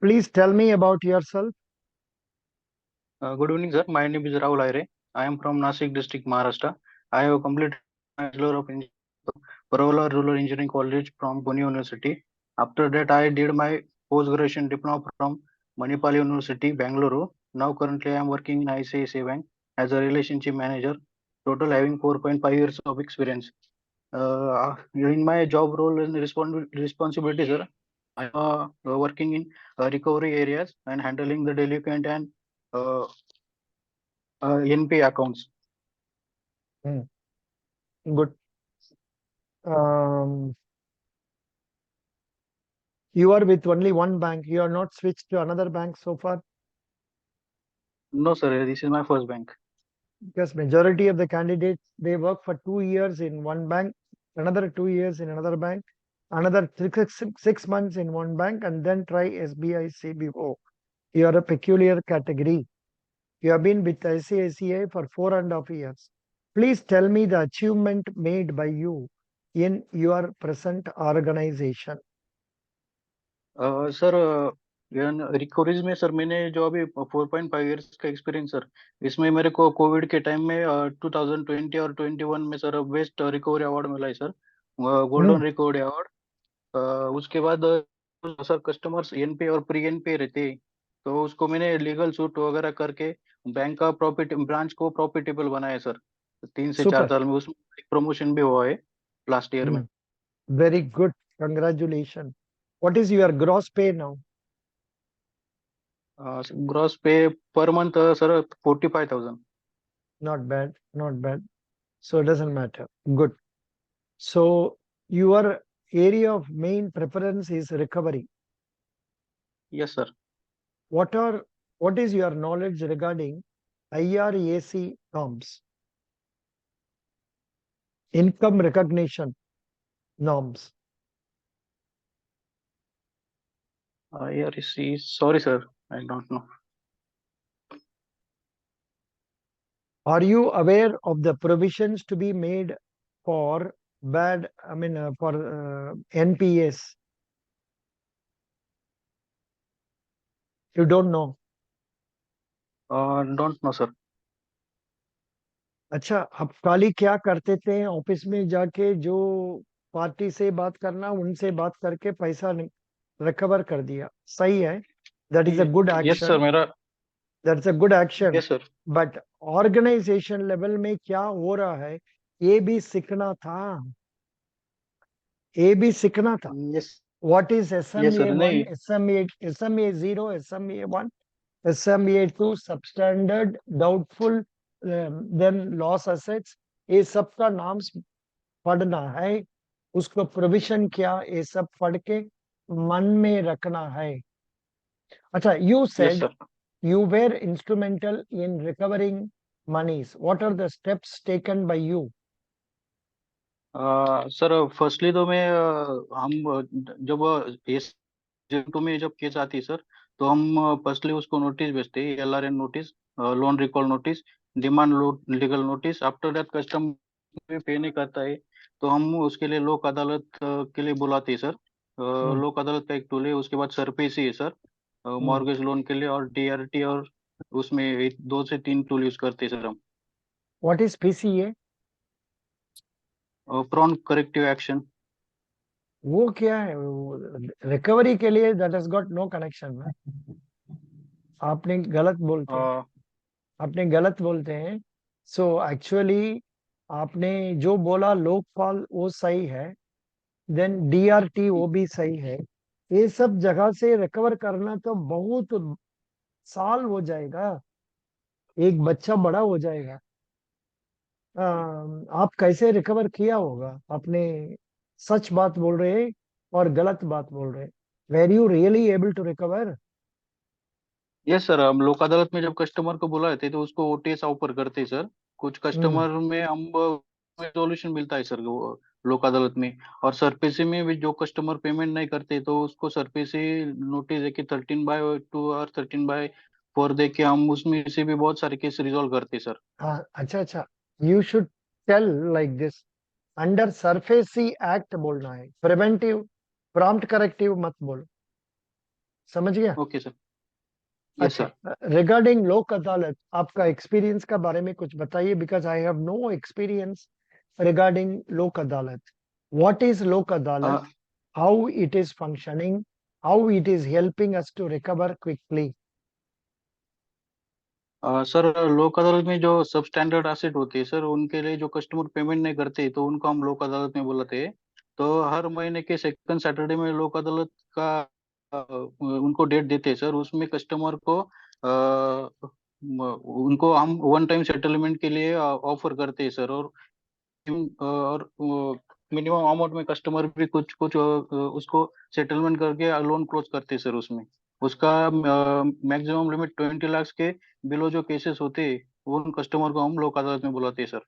Please tell me about yourself. Good evening, sir. My name is Rahul Aire. I am from Nasik district, Maharashtra. I have completed my Bachelor of Engineering Parola Rural Engineering College from Pune University. After that, I did my post-graduation diploma from Manipal University, Bangalore. Now, currently, I am working in ICICI Bank as a relationship manager, total having 4.5 years of experience. In my job role and responsibilities, sir, I am working in recovery areas and handling the delinquent and uh, NP accounts. Hmm, good. Um, you are with only one bank. You are not switched to another bank so far, No, sir, this is my first bank. because majority of the candidates they work for 2 years in one bank, another 2 years in another bank, another 6 months in one bank, and then try SBI CBO. You are a peculiar category. You have been with ICICI for 4.5 years. Please tell me the achievement made by you in your present organization. Sir recoveries में sir मैंने जो अभी 4.5 years का experience sir इसमें मेरे को Covid के time में 2020 और 21 में सर बेस्ट रिकवरी अवार्ड मिला है sir, Hmm. Golden recovery award. उसके बाद सर कस्टमर्स एनपी और प्री एनपी रहते हैं, तो उसको मैंने लीगल सूट वगैरह करके बैंक का प्रॉफिट ब्रांच को प्रॉफिटेबल बनाया सर। 3 से 4 Super. साल में उसमें एक प्रमोशन भी हुआ है लास्ट ईयर में। Hmm. Very good. Congratulations. What is your gross pay now? Gross pay पर month sir 45,000। Not bad. Not bad. So it doesn't matter. Good. So your area of main preference is recovery. Yes sir. What are what is your knowledge regarding IRAC norms, income recognition norms? IRC, sorry sir, I don't know. Are you aware of the provisions to be made for for NPS? You don't know. Don't know sir. अच्छा, आप काली क्या करते थे office में जाके? जो party से बात करना, उनसे बात करके पैसा रिकवर कर दिया, सही है? That is a good yes sir action. मेरा। That is a good action. Yes sir. But organisation level में क्या हो रहा है, ये भी सीखना था. ये भी सीखना था. Yes. What is yes SMA sir 1, नहीं। SMA 0, SMA 1, SMA 2, substandard, doubtful, then loss assets? ये सब का नाम पढ़ना है. उसको प्रोविजन क्या, ये सब पढ़ के मन में रखना है. अच्छा, you yes said sir. you were instrumental in recovering monies. What are the steps taken by you? Sir firstly तो मैं हम जब एस टू में जब केस आती है सर, तो हम फर्स्टली उसको नोटिस भेजते हैं, LRN notice, loan recall notice, demand legal notice. After that customer पे नहीं करता है तो हम उसके लिए लोक अदालत के लिए बुलाते हैं सर। Hmm. लोक अदालत का एक टूल है, उसके बाद सरपेसी है सर Hmm. मॉर्गेज लोन के लिए, और DRT, और उसमें 2 से 3 टूल यूज करते हैं सर हम। What is PCA? Prompt corrective action. वो क्या है? रिकवरी के लिए that has got no connection ना. आपने गलत बोलते हैं. आपने गलत बोलते हैं. सो एक्चुअली आपने जो बोला लोकपाल वो सही है. देन DRT वो भी सही है. ये सब जगह से रिकवर करना तो बहुत साल हो जाएगा. एक बच्चा बड़ा हो जाएगा. आप कैसे रिकवर किया होगा? आपने सच बात बोल रहे हैं और गलत बात बोल रहे हैं. Were you really able to recover? Yes sir, हम लोक अदालत में जब कस्टमर को बुलाए थे तो उसको OTS ऑफर करते हैं सर। कुछ हम्म. कस्टमर में हम रेजोल्यूशन मिलता है सर वो लोक अदालत में। और सरपेसी में भी जो कस्टमर पेमेंट नहीं करते तो उसको सरपेसी नोटिस है कि 13/2 और 13/4 दे के हम उसमें से भी बहुत सारे केस रिजोल्व करते हैं सर। हाँ, अच्छा अच्छा. You should tell like this. Under SARFAESI act बोलना है, प्रिवेंटिव. प्रॉम्प्ट करेक्टिव मत बोलो. समझ गया? Okay sir. यस अच्छा, सर। रिगार्डिंग लोक अदालत आपका एक्सपीरियंस का बारे में कुछ बताइए, because I have no experience regarding Lok Adalat. What is Lok Adalat? How it is functioning? How it is helping us to recover quickly? Sir Lok Adalat में जो सब स्टैंडर्ड एसेट होती है सर, उनके लिए जो कस्टमर पेमेंट नहीं करते तो उनको हम लोक अदालत में बुलाते हैं। तो हर महीने के सेकंड सैटरडे में लोक अदालत का उनको डेट देते हैं सर। उसमें कस्टमर को उनको हम वन टाइम सेटलमेंट के लिए ऑफर करते हैं सर। और मिनिमम अमाउंट में कस्टमर भी कुछ कुछ उसको सेटलमेंट करके लोन क्लोज करते हैं सर। उसमें उसका मैक्सिमम लिमिट 20 लाख के बिलो जो केसेस होते हैं, वो उन कस्टमर को हम लोक अदालत में बुलाते हैं sir.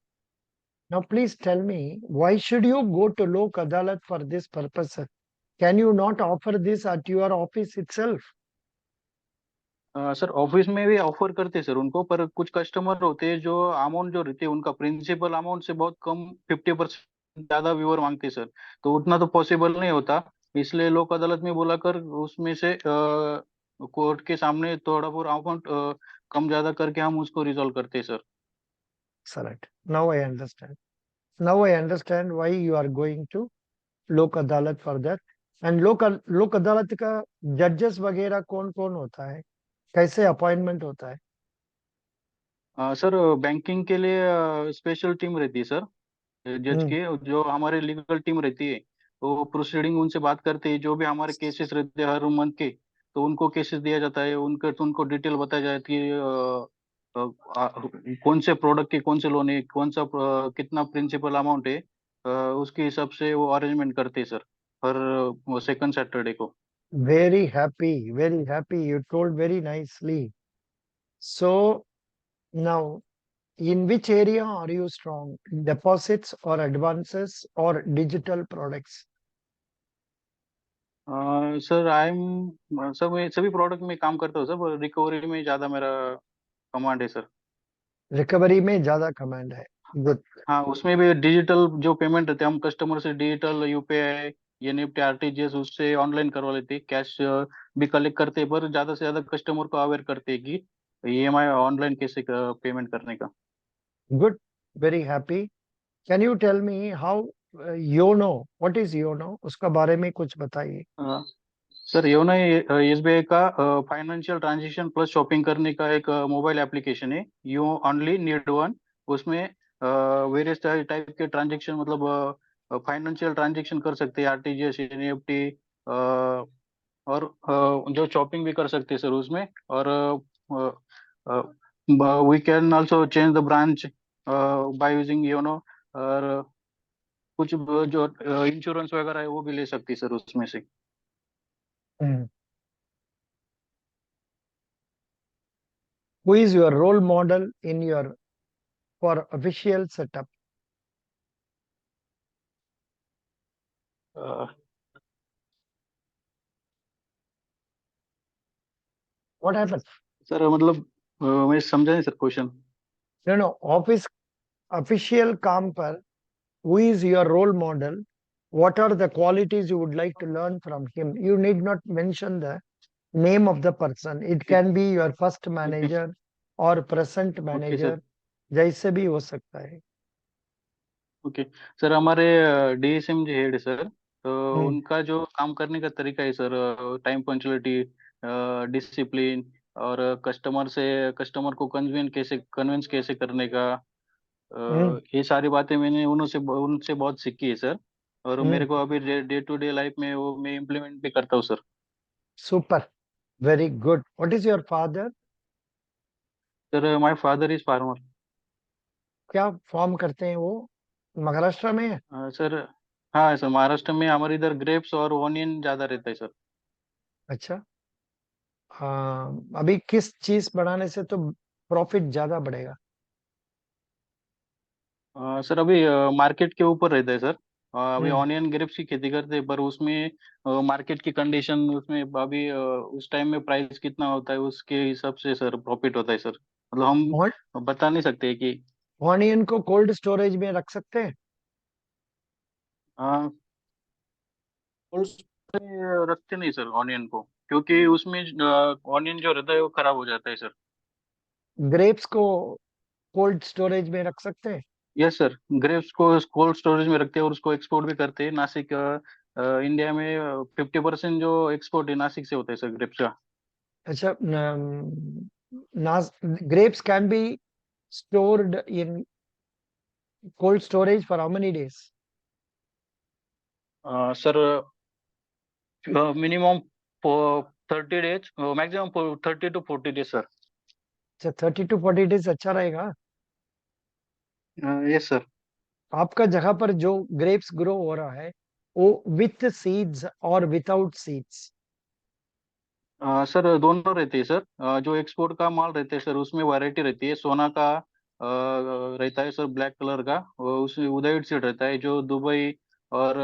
Now, please tell me, why should you go to Lok Adalat for this purpose, sir? Can you not offer this at your office itself? Sir office में भी ऑफर करते हैं सर उनको, पर कुछ कस्टमर होते हैं जो अमाउंट जो रहती है उनका प्रिंसिपल अमाउंट से बहुत कम 50% ज्यादा व्यूअर मांगते हैं सर। तो उतना तो पॉसिबल नहीं होता। इसलिए लोक अदालत में बुलाकर उसमें से कोर्ट के सामने थोड़ा बहुत अमाउंट कम ज्यादा करके हम उसको रिजॉल्व करते हैं sir. Correct. Now I understand. Now I understand why you are going to Lok Adalat for that. And Lok Adalat का जजेस वगैरह कौन कौन होता है? कैसे अपॉइंटमेंट होता है? सर बैंकिंग के लिए स्पेशल टीम रहती है सर जज हम्म. के। जो हमारे लीगल टीम रहती है, तो प्रोसीडिंग उनसे बात करते हैं। जो भी हमारे केसेस रहते हैं हर मंथ के, तो उनको केसेस दिया जाता है। उनको डिटेल बताई जाती है कौन से प्रोडक्ट के कौन से लोन है, कौन सा कितना प्रिंसिपल अमाउंट है। उसके हिसाब से वो अरेंजमेंट करते हैं सर हर सेकंड सैटरडे को। Very happy, very happy. You told very nicely. So now, in which area are you strong? Deposits or advances or digital products? Sir I am sir मैं सभी प्रोडक्ट में काम करता हूँ sir, पर recovery में ज़्यादा मेरा कमांड है सर। रिकवरी में ज्यादा कमांड है. गुड. हाँ, उसमें भी डिजिटल जो पेमेंट रहते हैं, हम कस्टमर से डिजिटल यूपीआई, एनईएफटी, आरटीजीएस उससे ऑनलाइन करवा लेते हैं। कैश भी कलेक्ट करते हैं, पर ज्यादा से ज्यादा कस्टमर को अवेयर करते हैं कि ईएमआई ऑनलाइन कैसे पेमेंट करने का। Good. Very happy. Can you tell me how YONO? What is YONO? उसका बारे में कुछ बताइए. सर योनो एसबीआई का फाइनेंशियल ट्रांजेक्शन प्लस शॉपिंग करने का एक मोबाइल एप्लीकेशन है। You only need one. उसमें वेरियस टाइप के ट्रांजेक्शन, मतलब फाइनेंशियल ट्रांजेक्शन कर सकते हैं, आरटीजीएस, एनईएफटी, और जो शॉपिंग भी कर सकते हैं सर उसमें। और we can also change the branch by using YONO. और कुछ जो इंश्योरेंस वगैरह है वो भी ले सकती है सर उसमें से। Hmm. Who is your role model in your for official setup? What happened? Sir मतलब मैं समझा नहीं sir question. No, no. Office official काम पर who is your role model? What are the qualities you would like to learn from him? You need not mention the name of the person. It can be your first okay. manager or present okay sir. manager. जैसे भी हो सकता है. Okay sir, हमारे DSM जो head है sir, तो हम्म. उनका जो काम करने का तरीका है सर, टाइम पंचुअलिटी, डिसिप्लिन, और कस्टमर को कन्विंस कैसे करने का, हम्म. ये सारी बातें मैंने उनसे बहुत सीखी है सर। और हम्म. मेरे को अभी डे टू डे लाइफ में वो मैं इम्प्लीमेंट भी करता हूँ sir. Super. Very good. What is your father? Sir my father is farmer. क्या फॉर्म करते हैं वो? महाराष्ट्र में है? सर हाँ सर, महाराष्ट्र में हमारे इधर ग्रेप्स और ओनियन ज्यादा रहता है सर। अच्छा. हाँ, अभी किस चीज बढ़ाने से तो प्रॉफिट ज्यादा बढ़ेगा? सर अभी मार्केट के ऊपर रहता है सर। अभी हम्म. ऑनियन ग्रेप्स की खेती करते हैं, पर उसमें मार्केट की कंडीशन, उसमें अभी उस टाइम में प्राइस कितना होता है उसके हिसाब से सर प्रॉफिट होता है सर। मतलब हम बता नहीं सकते कि ऑनियन को कोल्ड स्टोरेज में रख सकते हैं? कोल्ड स्टोरेज में रखते नहीं सर ऑनियन को। क्योंकि उसमें ऑनियन जो रहता है वो खराब हो जाता है सर। ग्रेप्स को कोल्ड स्टोरेज में रख सकते हैं? यस सर, ग्रेप्स को कोल्ड स्टोरेज में रखते हैं और उसको एक्सपोर्ट भी करते हैं। नासिक इंडिया में 50% जो एक्सपोर्ट है नासिक से होता है सर ग्रेप्स का। अच्छा, नास grapes can be stored in cold storage for how many days? Sir minimum 30 days, maximum 30 to 40 days sir. अच्छा, 30 to 40 days अच्छा रहेगा। Yes sir. आपका जगह पर जो ग्रेप्स ग्रो हो रहा है वो विथ सीड्स और विदाउट सीड्स? सर दोनों रहते हैं सर। जो एक्सपोर्ट का माल रहता है सर उसमें वैरायटी रहती है। सोना का रहता है सर, ब्लैक कलर का। उसमें उदयित सीड रहता है। जो दुबई और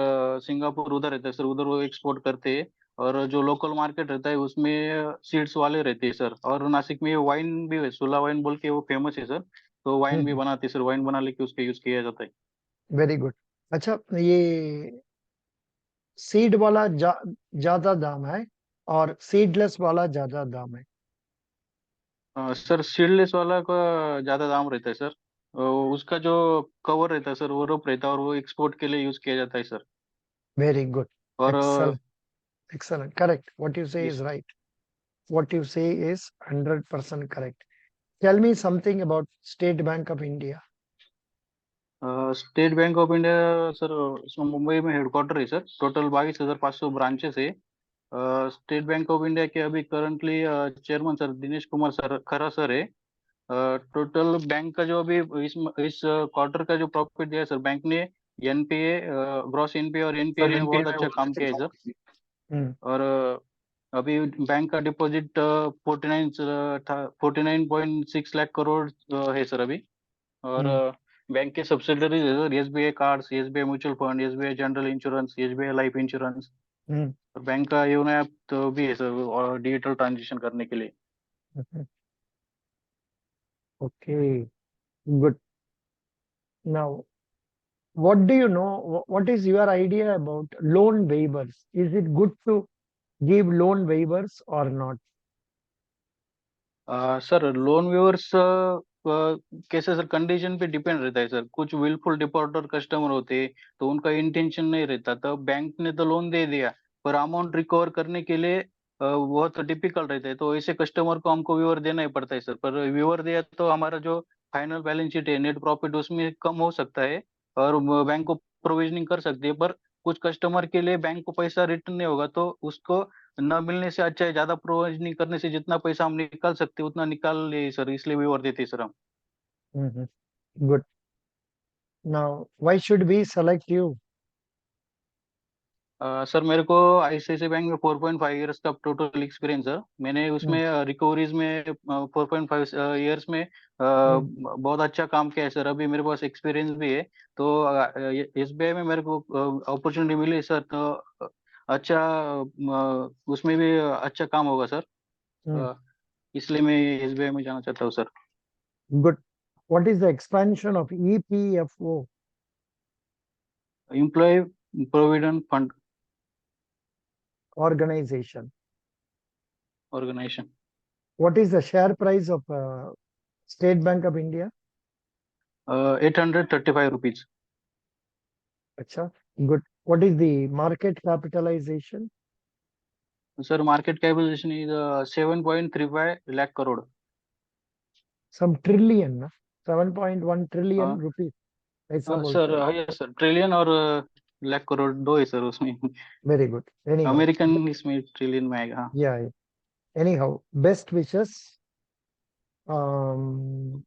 सिंगापुर उधर रहता है सर, उधर वो एक्सपोर्ट करते हैं। और जो लोकल मार्केट रहता है उसमें सीड्स वाले रहते हैं सर। और नासिक में वाइन भी है, सुला वाइन बोल के, वो फेमस है सर। तो वाइन भी बनाते हैं सर, वाइन बना लेके उसके यूज किया जाता है। Very good. अच्छा, ये सीड वाला ज्यादा दाम है और सीडलेस वाला ज्यादा दाम है? सर सीडलेस वाला का ज्यादा दाम रहता है सर। उसका जो कवर रहता है सर वो रफ रहता है और वो एक्सपोर्ट के लिए यूज किया जाता है सर। Very good. और excellent, excellent, correct, what you say is इस right, what you say is 100% correct. Tell me something about State Bank of India. State bank of India sir, इसमें मुंबई में headquarter है sir. Total 22,500 branches है। State bank of India के अभी currently chairman sir Dinesh Kumar sir खरा sir है। Total bank का जो अभी इस क्वार्टर का जो प्रॉफिट दिया है सर बैंक ने, एनपीए, ग्रॉस एनपीए और एनपीए और में एनपीए बहुत में अच्छा बहुत काम अच्छा किया है काम सर। किया। हम्म। और अभी बैंक का डिपॉजिट 49.6 लाख करोड़ है सर अभी। और हम्म। बैंक के सब्सिडरीज है sir, SBI cards, SBI mutual fund, SBI general insurance, SBI life insurance. हम्म। और बैंक का योनो ऐप तो भी है सर, और डिजिटल ट्रांजेक्शन करने के लिए। Okay, good. Now, what do you know? What is your idea about loan waivers? Is it good to give loan waivers or not? Sir loan weavers कैसे sir, condition पे depend रहता है sir. कुछ wilful defaulter customer होते हैं तो उनका intention नहीं रहता, तो बैंक ने तो लोन दे दिया पर अमाउंट रिकवर करने के लिए बहुत डिफिकल्ट रहता है। तो ऐसे कस्टमर को हमको व्यूअर देना ही पड़ता है सर। पर व्यूअर दिया तो हमारा जो फाइनल बैलेंस शीट है, नेट प्रॉफिट उसमें कम हो सकता है और बैंक को प्रोविजनिंग कर सकती है। पर कुछ कस्टमर के लिए बैंक को पैसा रिटर्न नहीं होगा तो उसको न मिलने से अच्छा है ज्यादा प्रोविजनिंग करने से। जितना पैसा हम निकाल सकते उतना निकाल ले सर, इसलिए भी और देते सर हम। Mhm. Good. Now, why should we select you? Sir मेरे को आईसीआईसीआई बैंक में 4.5 इयर्स का टोटल एक्सपीरियंस है। मैंने Hmm. उसमें रिकवरीज में 4.5 इयर्स में Hmm. बहुत अच्छा काम किया है सर। अभी मेरे पास एक्सपीरियंस भी है। तो एसबीआई में मेरे को अपॉर्चुनिटी मिली सर, तो अच्छा उसमें भी अच्छा काम होगा सर। Hmm. इसलिए मैं एसबीआई में जाना चाहता हूँ sir. Good. What is the expansion of EPFO employee provident fund organization? Organisation. What is the share price of State Bank of India? 835 rupees. Acha, good. What is the market capitalization? Sir market capitalisation is 7.35 lakh crore. Some trillion, ना? 7.1 trillion हाँ rupees, ऐसा sir, बोलते हैं। हाँ sir, trillion और लाख करोड़ दो है sir उसमें। Very good. Anyhow, अमेरिकन इसमें ट्रिलियन में आएगा, हाँ। yeah. Anyhow, best wishes. Um,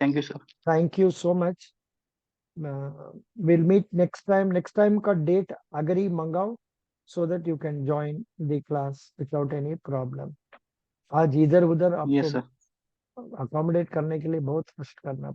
thank you sir. Thank you so much. We'll meet next time. Next time का date अगर ही मंगाओ so that you can join the class without any problem. आज इधर उधर yes आपको sir. accommodate करने के लिए बहुत कष्ट करना पड़ा।